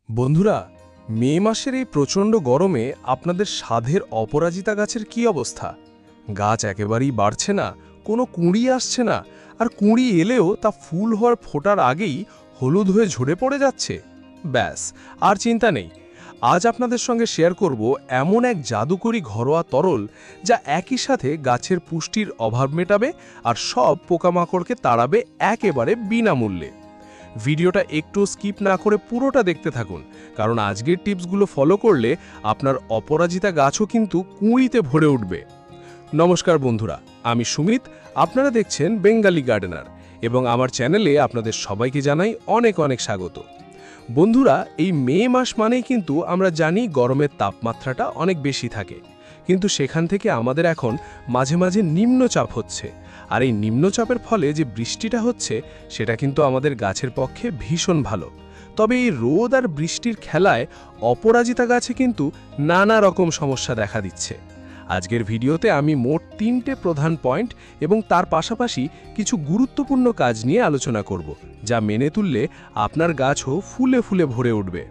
বন্ধুরা, মে মাসের এই প্রচণ্ড গরমে আপনাদের সাধের অপরাজিতা গাছের কি অবস্থা? গাছ একেবারেই বাড়ছে না, কোনো কুঁড়ি আসছে না, আর কুঁড়ি এলেও তা ফুল হওয়ার ফোটার আগেই হলুদ হয়ে ঝরে পড়ে যাচ্ছে। ব্যাস, আর চিন্তা নেই। আজ আপনাদের সঙ্গে শেয়ার করব এমন এক জাদুকরী ঘরোয়া তরল যা একই সাথে গাছের পুষ্টির অভাব মেটাবে আর সব পোকামাকড়কে তাড়াবে একেবারে বিনামূল্যে। ভিডিওটা একটু স্কিপ না করে পুরোটা দেখতে থাকুন, কারণ আজকের টিপসগুলো ফলো করলে আপনার অপরাজিতা গাছও কিন্তু কুঁড়িতে ভরে উঠবে। নমস্কার বন্ধুরা, আমি সুমিত, আপনারা দেখছেন বেঙ্গালি গার্ডেনার, এবং আমার চ্যানেলে আপনাদের সবাইকে জানাই অনেক অনেক স্বাগত। বন্ধুরা, এই মে মাস মানেই কিন্তু আমরা জানি গরমের তাপমাত্রাটা অনেক বেশি থাকে, কিন্তু সেখান থেকে আমাদের এখন মাঝে মাঝে নিম্নচাপ হচ্ছে। আর এই নিম্নচাপের ফলে যে বৃষ্টিটা হচ্ছে সেটা কিন্তু আমাদের গাছের পক্ষে ভীষণ ভালো। তবে এই রোদ আর বৃষ্টির খেলায় অপরাজিতা গাছে কিন্তু নানা রকম সমস্যা দেখা দিচ্ছে। আজকের ভিডিওতে আমি মোট 3টে প্রধান পয়েন্ট এবং তার পাশাপাশি কিছু গুরুত্বপূর্ণ কাজ নিয়ে আলোচনা করব, যা মেনে তুললে আপনার গাছও ফুলে ফুলে ভরে উঠবে।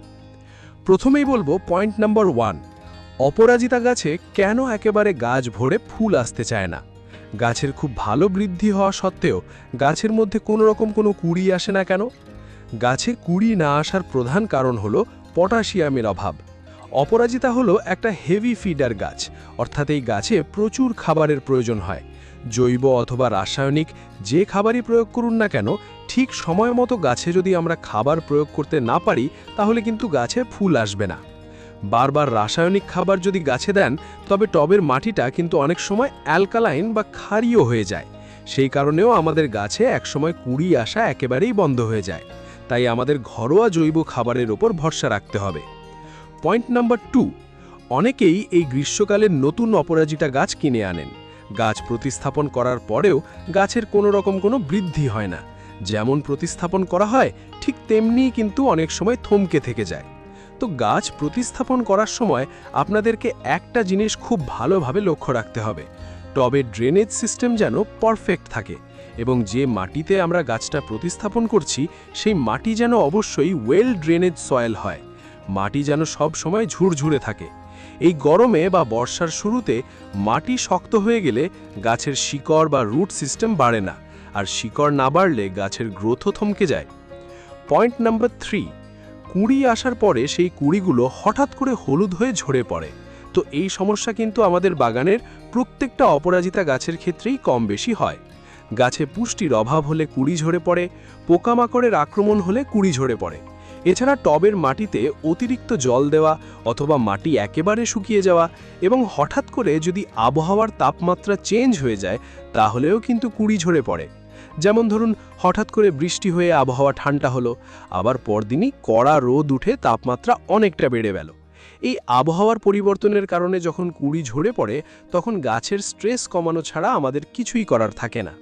প্রথমেই বলবো পয়েন্ট নাম্বার 1, অপরাজিতা গাছে কেন একেবারে গাছ ভরে ফুল আসতে চায় না। গাছের খুব ভালো বৃদ্ধি হওয়া সত্ত্বেও গাছের মধ্যে কোনো কুঁড়ি আসে না কেন? গাছে কুঁড়ি না আসার প্রধান কারণ হলো পটাশিয়ামের অভাব। অপরাজিতা হলো একটা হেভি ফিডার গাছ, অর্থাৎ এই গাছে প্রচুর খাবারের প্রয়োজন হয়। জৈব অথবা রাসায়নিক যে খাবারই প্রয়োগ করুন না কেন, ঠিক সময় মতো গাছে যদি আমরা খাবার প্রয়োগ করতে না পারি, তাহলে কিন্তু গাছে ফুল আসবে না। বারবার রাসায়নিক খাবার যদি গাছে দেন, তবে টবের মাটিটা কিন্তু অনেক সময় অ্যালকালাইন বা ক্ষারীয় হয়ে যায়। সেই কারণেও আমাদের গাছে একসময় কুঁড়ি আসা একেবারেই বন্ধ হয়ে যায়। তাই আমাদের ঘরোয়া জৈব খাবারের ওপর ভরসা রাখতে হবে। পয়েন্ট নাম্বার 2, অনেকেই এই গ্রীষ্মকালের নতুন অপরাজিতা গাছ কিনে আনেন। গাছ প্রতিস্থাপন করার পরেও গাছের কোনো বৃদ্ধি হয় না। যেমন প্রতিস্থাপন করা হয় ঠিক তেমনিই কিন্তু অনেক সময় থমকে থেকে যায়। তো গাছ প্রতিস্থাপন করার সময় আপনাদেরকে একটা জিনিস খুব ভালোভাবে লক্ষ্য রাখতে হবে, টবের ড্রেনেজ সিস্টেম যেন পারফেক্ট থাকে, এবং যে মাটিতে আমরা গাছটা প্রতিস্থাপন করছি সেই মাটি যেন অবশ্যই ওয়েল ড্রেনেজ সয়েল হয়। মাটি যেন সব সময় ঝুরঝুরে থাকে। এই গরমে বা বর্ষার শুরুতে মাটি শক্ত হয়ে গেলে গাছের শিকড় বা রুট সিস্টেম বাড়ে না, আর শিকড় না বাড়লে গাছের গ্রোথও থমকে যায়। পয়েন্ট নাম্বার 3, কুঁড়ি আসার পরে সেই কুঁড়িগুলো হঠাৎ করে হলুদ হয়ে ঝরে পড়ে। তো এই সমস্যা কিন্তু আমাদের বাগানের প্রত্যেকটা অপরাজিতা গাছের ক্ষেত্রেই কম বেশি হয়। গাছে পুষ্টির অভাব হলে কুঁড়ি ঝরে পড়ে, পোকামাকড়ের আক্রমণ হলে কুঁড়ি ঝরে পড়ে। এছাড়া টবের মাটিতে অতিরিক্ত জল দেওয়া অথবা মাটি একেবারে শুকিয়ে যাওয়া এবং হঠাৎ করে যদি আবহাওয়ার তাপমাত্রা চেঞ্জ হয়ে যায়, তাহলেও কিন্তু কুঁড়ি ঝরে পড়ে। যেমন ধরুন, হঠাৎ করে বৃষ্টি হয়ে আবহাওয়া ঠান্ডা হলো, আবার পরদিনই কড়া রোদ উঠে তাপমাত্রা অনেকটা বেড়ে গেল। এই আবহাওয়ার পরিবর্তনের কারণে যখন কুঁড়ি ঝরে পড়ে, তখন গাছের স্ট্রেস কমানো ছাড়া আমাদের কিছুই করার থাকে না।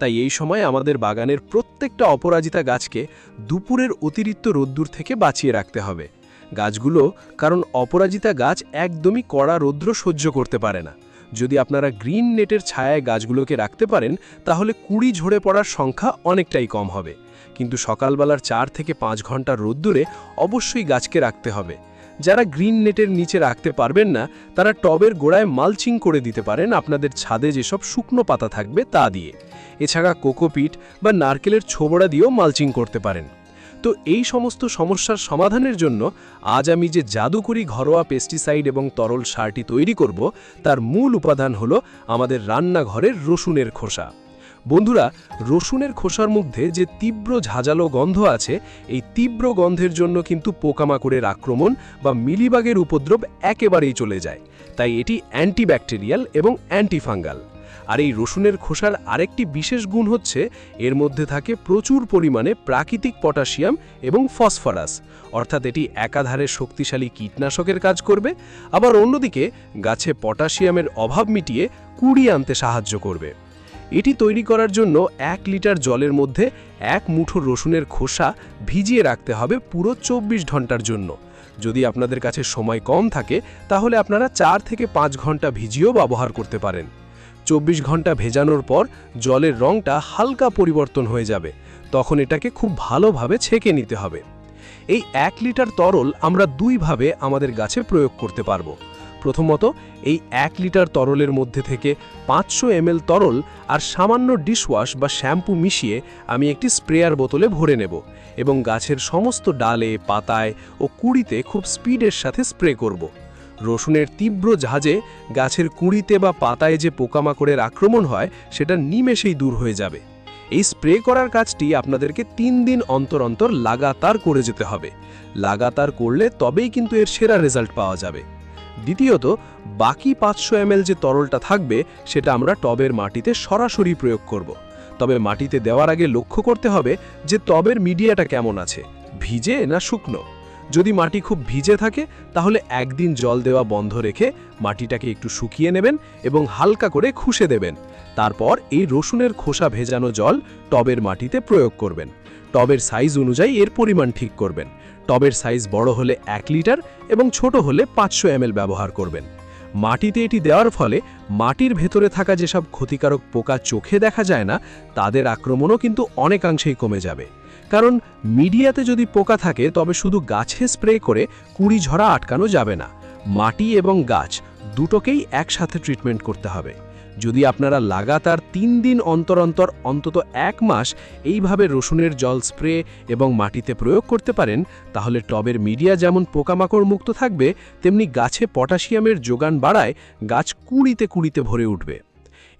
তাই এই সময় আমাদের বাগানের প্রত্যেকটা অপরাজিতা গাছকে দুপুরের অতিরিক্ত রোদ্দুর থেকে বাঁচিয়ে রাখতে হবে। গাছগুলো, কারণ অপরাজিতা গাছ একদমই কড়া রৌদ্র সহ্য করতে পারে না। যদি আপনারা গ্রিন নেটের ছায়ায় গাছগুলোকে রাখতে পারেন, তাহলে কুঁড়ি ঝরে পড়ার সংখ্যা অনেকটাই কম হবে। কিন্তু সকালবেলার 4 থেকে 5 ঘন্টা রোদ্দুরে অবশ্যই গাছকে রাখতে হবে। যারা গ্রিন নেটের নিচে রাখতে পারবেন না, তারা টবের গোড়ায় মালচিং করে দিতে পারেন আপনাদের ছাদে যেসব শুকনো পাতা থাকবে তা দিয়ে। এছাড়া কোকোপিট বা নারকেলের ছোবড়া দিয়েও মালচিং করতে পারেন। তো এই সমস্ত সমস্যার সমাধানের জন্য আজ আমি যে জাদুকরী ঘরোয়া পেস্টিসাইড এবং তরল সারটি তৈরি করব, তার মূল উপাদান হলো আমাদের রান্নাঘরের রসুনের খোসা। বন্ধুরা, রসুনের খোসার মধ্যে যে তীব্র ঝাঁঝালো গন্ধ আছে, এই তীব্র গন্ধের জন্য কিন্তু পোকামাকড়ের আক্রমণ বা মিলিবাগের উপদ্রব একেবারেই চলে যায়। তাই এটি অ্যান্টিব্যাকটেরিয়াল এবং অ্যান্টিফাঙ্গাল। আর এই রসুনের খোসার আরেকটি বিশেষ গুণ হচ্ছে এর মধ্যে থাকে প্রচুর পরিমাণে প্রাকৃতিক পটাশিয়াম এবং ফসফরাস, অর্থাৎ এটি একাধারে শক্তিশালী কীটনাশকের কাজ করবে, আবার অন্যদিকে গাছে পটাশিয়ামের অভাব মিটিয়ে কুঁড়ি আনতে সাহায্য করবে। এটি তৈরি করার জন্য 1 লিটার জলের মধ্যে 1 মুঠো রসুনের খোসা ভিজিয়ে রাখতে হবে পুরো 24 ঘন্টার জন্য। যদি আপনাদের কাছে সময় কম থাকে, তাহলে আপনারা 4 থেকে 5 ঘন্টা ভিজিয়েও ব্যবহার করতে পারেন। 24 ঘন্টা ভেজানোর পর জলের রঙটা হালকা পরিবর্তন হয়ে যাবে, তখন এটাকে খুব ভালোভাবে ছেঁকে নিতে হবে। এই 1 লিটার তরল আমরা দুইভাবে আমাদের গাছে প্রয়োগ করতে পারবো। প্রথমত, এই 1 লিটার তরলের মধ্যে থেকে 500 ml তরল আর সামান্য ডিশওয়াশ বা শ্যাম্পু মিশিয়ে আমি একটি স্প্রেয়ার বোতলে ভরে নেব এবং গাছের সমস্ত ডালে, পাতায় ও কুঁড়িতে খুব স্পিডের সাথে স্প্রে করব। রসুনের তীব্র ঝাঁজে গাছের কুঁড়িতে বা পাতায় যে পোকামাকড়ের আক্রমণ হয় সেটা নিমেষেই দূর হয়ে যাবে। এই স্প্রে করার কাজটি আপনাদেরকে 3 দিন অন্তর অন্তর লাগাতার করে যেতে হবে। লাগাতার করলে তবেই কিন্তু এর সেরা রেজাল্ট পাওয়া যাবে। দ্বিতীয়ত, বাকি 500 ml যে তরলটা থাকবে সেটা আমরা টবের মাটিতে সরাসরি প্রয়োগ করব। তবে মাটিতে দেওয়ার আগে লক্ষ্য করতে হবে যে টবের মিডিয়াটা কেমন আছে, ভিজে না শুকনো। যদি মাটি খুব ভিজে থাকে তাহলে একদিন জল দেওয়া বন্ধ রেখে মাটিটাকে একটু শুকিয়ে নেবেন এবং হালকা করে খুশে দেবেন। তারপর এই রসুনের খোসা ভেজানো জল টবের মাটিতে প্রয়োগ করবেন। টবের সাইজ অনুযায়ী এর পরিমাণ ঠিক করবেন। টবের সাইজ বড় হলে 1 লিটার এবং ছোট হলে 500 ml ব্যবহার করবেন। মাটিতে এটি দেওয়ার ফলে মাটির ভেতরে থাকা যেসব ক্ষতিকারক পোকা চোখে দেখা যায় না তাদের আক্রমণও কিন্তু অনেকাংশেই কমে যাবে। কারণ মিডিয়াতে যদি পোকা থাকে তবে শুধু গাছে স্প্রে করে কুঁড়ি ঝরা আটকানো যাবে না, মাটি এবং গাছ দুটোকেই একসাথে ট্রিটমেন্ট করতে হবে। যদি আপনারা লাগাতার 3 দিন অন্তর অন্তর অন্তত 1 মাস এইভাবে রসুনের জল স্প্রে এবং মাটিতে প্রয়োগ করতে পারেন তাহলে টবের মিডিয়া যেমন পোকামাকড় মুক্ত থাকবে তেমনি গাছে পটাশিয়ামের যোগান বাড়ায় গাছ কুঁড়িতে কুঁড়িতে ভরে উঠবে।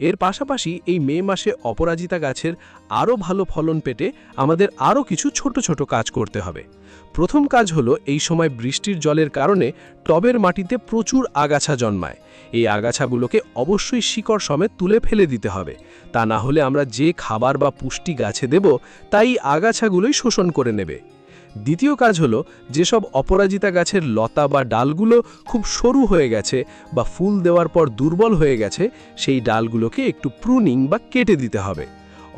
এর পাশাপাশি এই মে মাসে অপরাজিতা গাছের আরও ভালো ফলন পেতে আমাদের আরও কিছু ছোট ছোট কাজ করতে হবে। প্রথম কাজ হলো এই সময় বৃষ্টির জলের কারণে টবের মাটিতে প্রচুর আগাছা জন্মায়। এই আগাছাগুলোকে অবশ্যই শিকড় সমেত তুলে ফেলে দিতে হবে, তা না হলে আমরা যে খাবার বা পুষ্টি গাছে দেব তাই আগাছাগুলোই শোষণ করে নেবে। দ্বিতীয় কাজ হলো যেসব অপরাজিতা গাছের লতা বা ডালগুলো খুব সরু হয়ে গেছে বা ফুল দেওয়ার পর দুর্বল হয়ে গেছে সেই ডালগুলোকে একটু প্রুনিং বা কেটে দিতে হবে।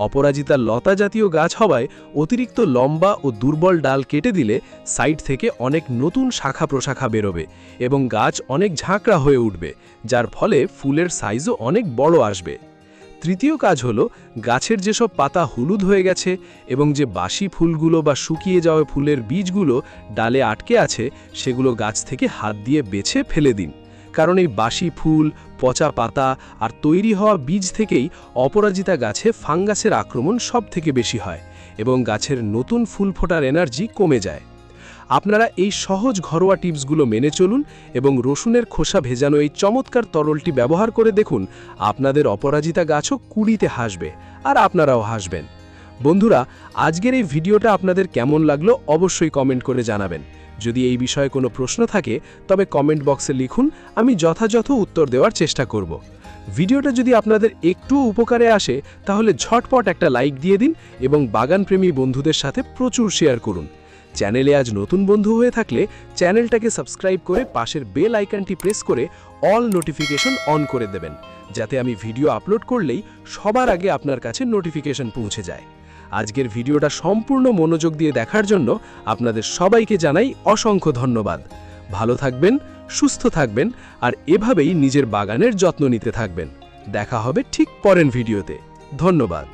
অপরাজিতা লতা জাতীয় গাছ হওয়ায় অতিরিক্ত লম্বা ও দুর্বল ডাল কেটে দিলে সাইড থেকে অনেক নতুন শাখা প্রশাখা বেরোবে এবং গাছ অনেক ঝাঁকড়া হয়ে উঠবে, যার ফলে ফুলের সাইজও অনেক বড় আসবে। তৃতীয় কাজ হলো গাছের যেসব পাতা হলুদ হয়ে গেছে এবং যে বাসি ফুলগুলো বা শুকিয়ে যাওয়া ফুলের বীজগুলো ডালে আটকে আছে সেগুলো গাছ থেকে হাত দিয়ে বেছে ফেলে দিন। কারণ এই বাসি ফুল, পচা পাতা আর তৈরি হওয়া বীজ থেকেই অপরাজিতা গাছে ফাঙ্গাসের আক্রমণ সবথেকে বেশি হয় এবং গাছের নতুন ফুল ফোটার এনার্জি কমে যায়। আপনারা এই সহজ ঘরোয়া টিপসগুলো মেনে চলুন এবং রসুনের খোসা ভেজানো এই চমৎকার তরলটি ব্যবহার করে দেখুন, আপনাদের অপরাজিতা গাছও কুঁড়িতে হাসবে আর আপনারাও হাসবেন। বন্ধুরা, আজকের এই ভিডিওটা আপনাদের কেমন লাগলো অবশ্যই কমেন্ট করে জানাবেন। যদি এই বিষয়ে কোনো প্রশ্ন থাকে তবে কমেন্ট বক্সে লিখুন, আমি যথাযথ উত্তর দেওয়ার চেষ্টা করব। ভিডিওটা যদি আপনাদের একটু উপকারে আসে তাহলে ঝটপট একটা লাইক দিয়ে দিন এবং বাগানপ্রেমী বন্ধুদের সাথে প্রচুর শেয়ার করুন। চ্যানেলে আজ নতুন বন্ধু হয়ে থাকলে চ্যানেলটাকে সাবস্ক্রাইব করে পাশের বেল আইকনটি প্রেস করে অল নোটিফিকেশন অন করে দেবেন, যাতে আমি ভিডিও আপলোড করলেই সবার আগে আপনার কাছে নোটিফিকেশন পৌঁছে যায়। আজকের ভিডিওটা সম্পূর্ণ মনোযোগ দিয়ে দেখার জন্য আপনাদের সবাইকে জানাই অসংখ্য ধন্যবাদ। ভালো থাকবেন, সুস্থ থাকবেন আর এভাবেই নিজের বাগানের যত্ন নিতে থাকবেন। দেখা হবে ঠিক পরের ভিডিওতে। ধন্যবাদ।